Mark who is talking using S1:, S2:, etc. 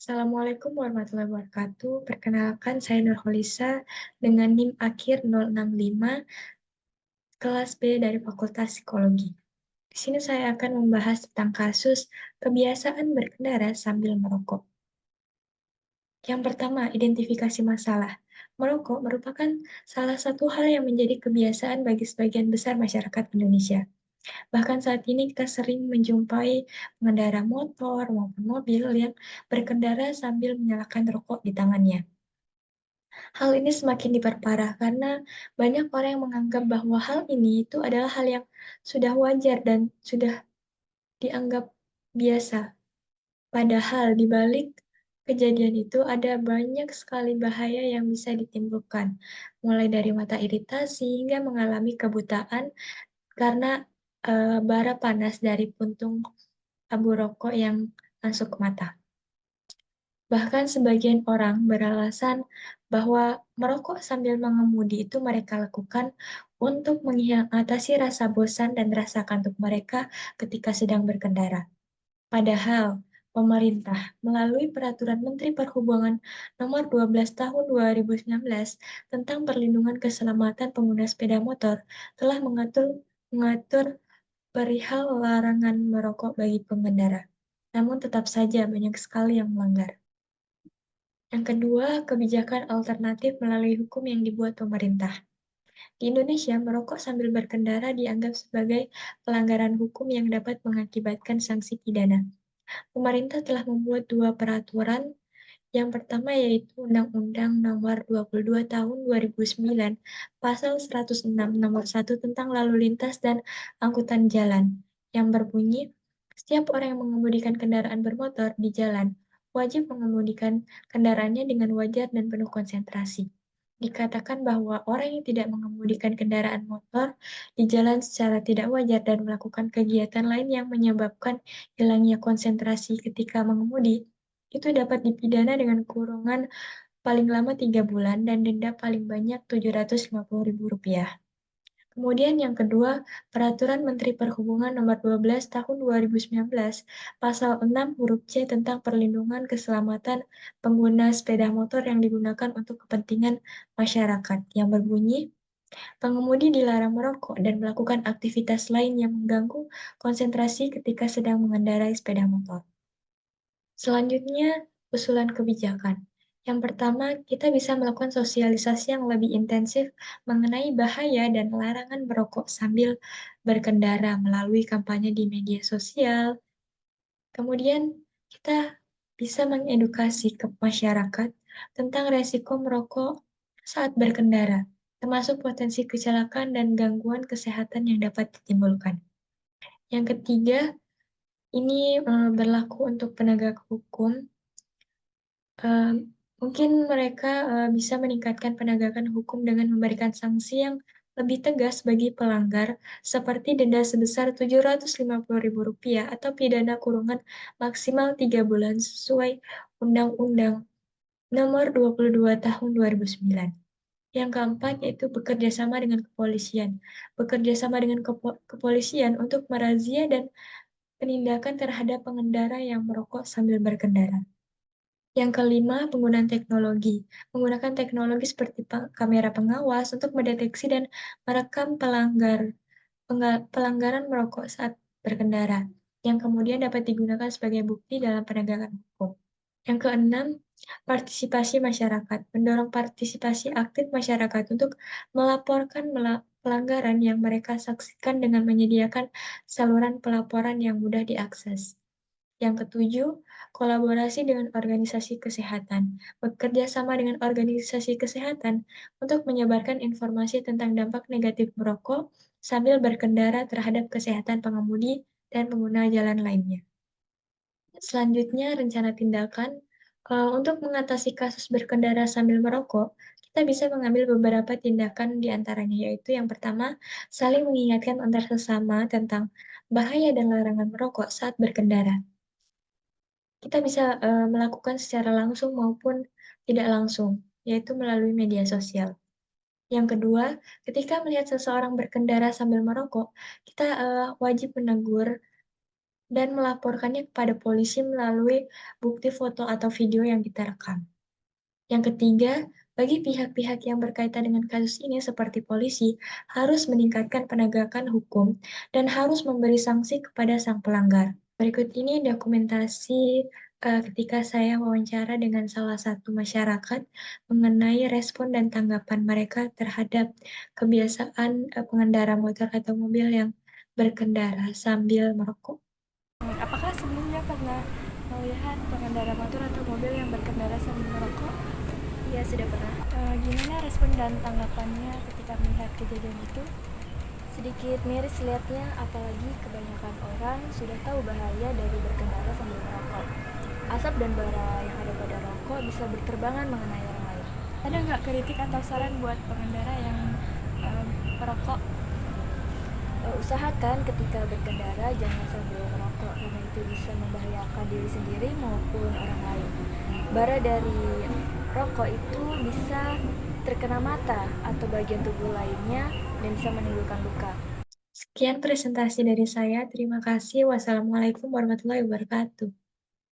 S1: Assalamualaikum warahmatullahi wabarakatuh. Perkenalkan, saya Nurholisa dengan NIM akhir 065, kelas B dari Fakultas Psikologi. Di sini saya akan membahas tentang kasus kebiasaan berkendara sambil merokok. Yang pertama, identifikasi masalah. Merokok merupakan salah satu hal yang menjadi kebiasaan bagi sebagian besar masyarakat Indonesia. Bahkan saat ini kita sering menjumpai pengendara motor maupun mobil yang berkendara sambil menyalakan rokok di tangannya. Hal ini semakin diperparah karena banyak orang yang menganggap bahwa hal ini itu adalah hal yang sudah wajar dan sudah dianggap biasa. Padahal di balik kejadian itu ada banyak sekali bahaya yang bisa ditimbulkan, mulai dari mata iritasi hingga mengalami kebutaan karena bara panas dari puntung abu rokok yang masuk ke mata. Bahkan sebagian orang beralasan bahwa merokok sambil mengemudi itu mereka lakukan untuk mengatasi rasa bosan dan rasa kantuk mereka ketika sedang berkendara. Padahal pemerintah melalui Peraturan Menteri Perhubungan Nomor 12 Tahun 2019 tentang perlindungan keselamatan pengguna sepeda motor telah mengatur perihal larangan merokok bagi pengendara. Namun tetap saja banyak sekali yang melanggar. Yang kedua, kebijakan alternatif melalui hukum yang dibuat pemerintah. Di Indonesia, merokok sambil berkendara dianggap sebagai pelanggaran hukum yang dapat mengakibatkan sanksi pidana. Pemerintah telah membuat dua peraturan. Yang pertama yaitu Undang-Undang Nomor 22 Tahun 2009, Pasal 106 Nomor 1 tentang Lalu Lintas dan Angkutan Jalan, yang berbunyi, setiap orang yang mengemudikan kendaraan bermotor di jalan wajib mengemudikan kendaraannya dengan wajar dan penuh konsentrasi. Dikatakan bahwa orang yang tidak mengemudikan kendaraan motor di jalan secara tidak wajar dan melakukan kegiatan lain yang menyebabkan hilangnya konsentrasi ketika mengemudi, itu dapat dipidana dengan kurungan paling lama 3 bulan dan denda paling banyak Rp750.000. Kemudian yang kedua, Peraturan Menteri Perhubungan Nomor 12 Tahun 2019, Pasal 6 huruf C tentang perlindungan keselamatan pengguna sepeda motor yang digunakan untuk kepentingan masyarakat, yang berbunyi, pengemudi dilarang merokok dan melakukan aktivitas lain yang mengganggu konsentrasi ketika sedang mengendarai sepeda motor. Selanjutnya, usulan kebijakan. Yang pertama, kita bisa melakukan sosialisasi yang lebih intensif mengenai bahaya dan larangan merokok sambil berkendara melalui kampanye di media sosial. Kemudian, kita bisa mengedukasi ke masyarakat tentang resiko merokok saat berkendara, termasuk potensi kecelakaan dan gangguan kesehatan yang dapat ditimbulkan. Yang ketiga, ini berlaku untuk penegak hukum. Eh, Mungkin mereka bisa meningkatkan penegakan hukum dengan memberikan sanksi yang lebih tegas bagi pelanggar, seperti denda sebesar Rp750.000 atau pidana kurungan maksimal 3 bulan sesuai Undang-Undang Nomor 22 Tahun 2009. Yang keempat yaitu bekerja sama dengan kepolisian. Bekerja sama dengan kepolisian untuk merazia dan penindakan terhadap pengendara yang merokok sambil berkendara. Yang kelima, penggunaan teknologi. Menggunakan teknologi seperti kamera pengawas untuk mendeteksi dan merekam pelanggaran merokok saat berkendara, yang kemudian dapat digunakan sebagai bukti dalam penegakan hukum. Yang keenam, partisipasi masyarakat. Mendorong partisipasi aktif masyarakat untuk melaporkan pelanggaran yang mereka saksikan dengan menyediakan saluran pelaporan yang mudah diakses. Yang ketujuh, kolaborasi dengan organisasi kesehatan. Bekerja sama dengan organisasi kesehatan untuk menyebarkan informasi tentang dampak negatif merokok sambil berkendara terhadap kesehatan pengemudi dan pengguna jalan lainnya. Selanjutnya, rencana tindakan. Untuk mengatasi kasus berkendara sambil merokok, kita bisa mengambil beberapa tindakan di antaranya, yaitu yang pertama, saling mengingatkan antar sesama tentang bahaya dan larangan merokok saat berkendara. Kita bisa melakukan secara langsung maupun tidak langsung, yaitu melalui media sosial. Yang kedua, ketika melihat seseorang berkendara sambil merokok, kita wajib menegur dan melaporkannya kepada polisi melalui bukti foto atau video yang kita rekam. Yang ketiga, bagi pihak-pihak yang berkaitan dengan kasus ini seperti polisi, harus meningkatkan penegakan hukum dan harus memberi sanksi kepada sang pelanggar. Berikut ini dokumentasi ketika saya wawancara dengan salah satu masyarakat mengenai respon dan tanggapan mereka terhadap kebiasaan pengendara motor atau mobil yang berkendara sambil merokok.
S2: Apakah sebelumnya pernah melihat pengendara motor atau mobil yang berkendara sambil merokok?
S3: Ya, sudah pernah.
S2: Gimana respon dan tanggapannya ketika melihat kejadian itu?
S3: Sedikit miris lihatnya, apalagi kebanyakan orang sudah tahu bahaya dari berkendara sambil merokok. Asap dan bara yang ada pada rokok bisa berterbangan mengenai orang lain.
S2: Ada nggak kritik atau saran buat pengendara yang merokok?
S3: Usahakan ketika berkendara jangan sambil merokok karena itu bisa membahayakan diri sendiri maupun orang lain. Bara dari rokok itu bisa terkena mata atau bagian tubuh lainnya dan bisa menimbulkan luka.
S1: Sekian presentasi dari saya. Terima kasih. Wassalamualaikum warahmatullahi wabarakatuh.